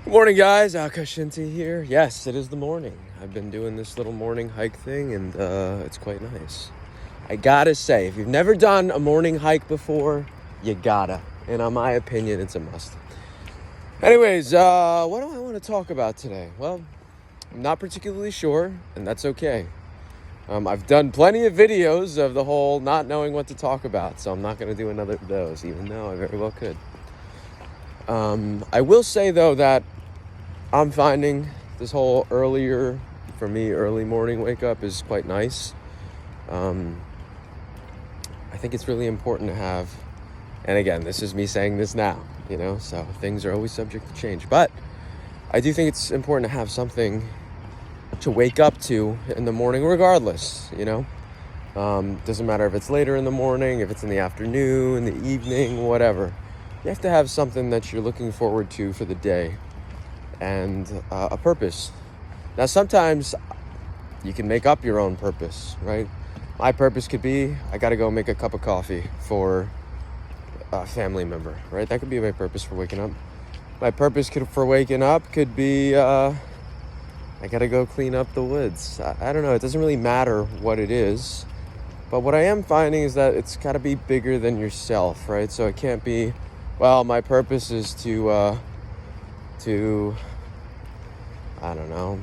Good morning, guys. Akash Shinty here. Yes, it is the morning. I've been doing this little morning hike thing, and it's quite nice. I gotta say, if you've never done a morning hike before, you gotta. And in my opinion, it's a must. Anyways, what do I want to talk about today? Well, I'm not particularly sure, and that's okay. I've done plenty of videos of the whole not knowing what to talk about, so I'm not going to do another of those, even though I very well could. I will say, though, that I'm finding this whole early morning wake up is quite nice. I think it's really important to have, and again, this is me saying this now, so things are always subject to change. But I do think it's important to have something to wake up to in the morning regardless, Doesn't matter if it's later in the morning, if it's in the afternoon, in the evening, whatever. You have to have something that you're looking forward to for the day and a purpose. Now, sometimes you can make up your own purpose, right? My purpose could be, I got to go make a cup of coffee for a family member, right? That could be my purpose for waking up. My purpose for waking up could be, I got to go clean up the woods. I don't know. It doesn't really matter what it is. But what I am finding is that it's got to be bigger than yourself, right? So it can't be, well, my purpose is to I don't know,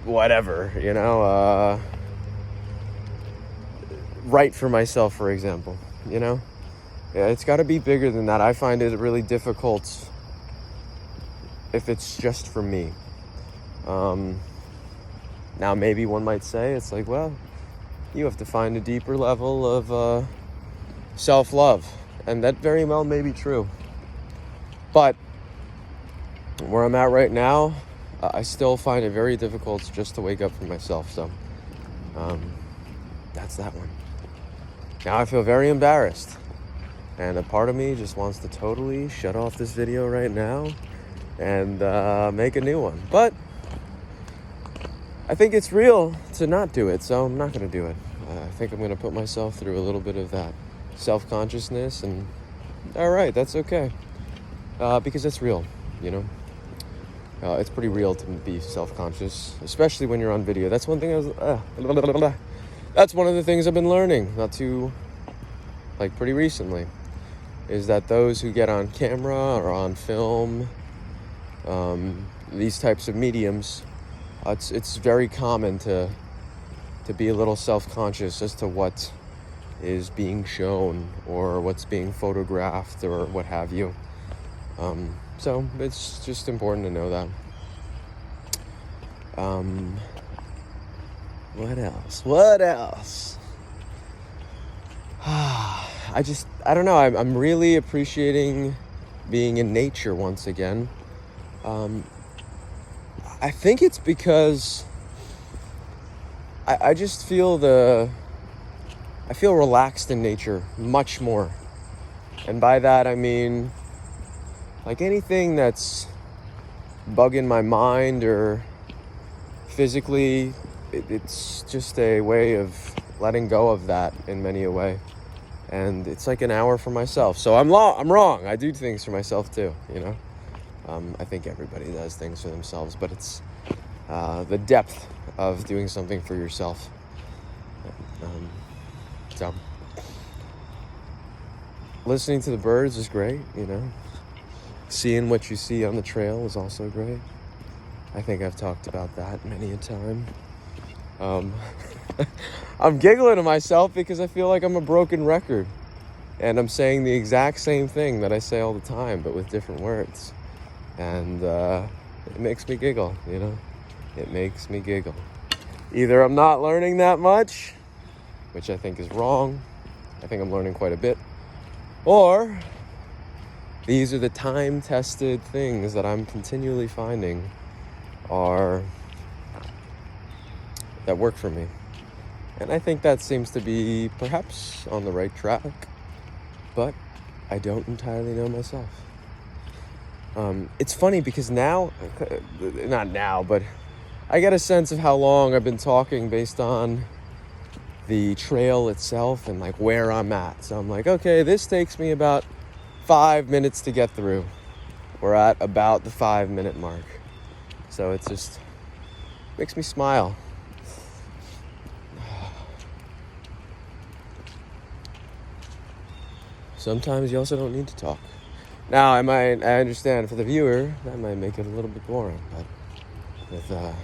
whatever, write for myself, for example, Yeah, it's got to be bigger than that. I find it really difficult if it's just for me. Now, maybe one might say it's like, well, you have to find a deeper level of self-love, and that very well may be true. But where I'm at right now, I still find it very difficult just to wake up for myself. So that's that one. Now I feel very embarrassed. And a part of me just wants to totally shut off this video right now and make a new one. But I think it's real to not do it, so I'm not going to do it. I think I'm going to put myself through a little bit of that self-consciousness, and all right, that's okay. Because it's real, It's pretty real to be self-conscious, especially when you're on video. That's one thing that's one of the things I've been learning, pretty recently, is that those who get on camera or on film, these types of mediums, it's very common to be a little self-conscious as to what is being shown or what's being photographed or what have you. So it's just important to know that. What else? I don't know. I'm really appreciating being in nature once again. I think it's because I just feel I feel relaxed in nature much more. And by that, I mean, like anything that's bugging my mind or physically, it's just a way of letting go of that in many a way. And it's like an hour for myself. So I'm wrong. I do things for myself too, I think everybody does things for themselves, but it's the depth of doing something for yourself. So listening to the birds is great, Seeing what you see on the trail is also great. I think I've talked about that many a time. I'm giggling to myself because I feel like I'm a broken record. And I'm saying the exact same thing that I say all the time, but with different words. And it makes me giggle, It makes me giggle. Either I'm not learning that much, which I think is wrong. I think I'm learning quite a bit. Or these are the time-tested things that I'm continually finding that work for me. And I think that seems to be perhaps on the right track, but I don't entirely know myself. It's funny because not now, but I get a sense of how long I've been talking based on the trail itself and like where I'm at. So I'm like, okay, this takes me about 5 minutes to get through. We're at about the 5-minute mark. So it just makes me smile. Sometimes you also don't need to talk. Now, I understand for the viewer, that might make it a little bit boring, but with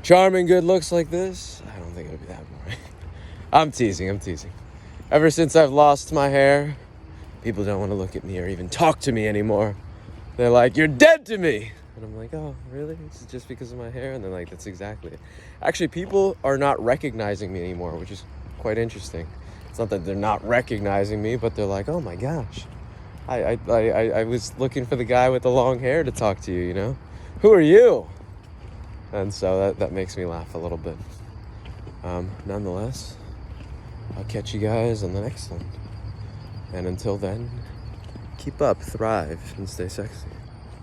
charming good looks like this, I don't think it'll be that boring. I'm teasing. Ever since I've lost my hair, people don't want to look at me or even talk to me anymore. They're like, "You're dead to me." And I'm like, "Oh, really? It's just because of my hair?" And they're like, "That's exactly it." Actually, people are not recognizing me anymore, which is quite interesting. It's not that they're not recognizing me, but they're like, "Oh my gosh, I was looking for the guy with the long hair to talk to you, you know? Who are you?" And so that makes me laugh a little bit. Nonetheless, I'll catch you guys on the next one. And until then, keep up, thrive, and stay sexy.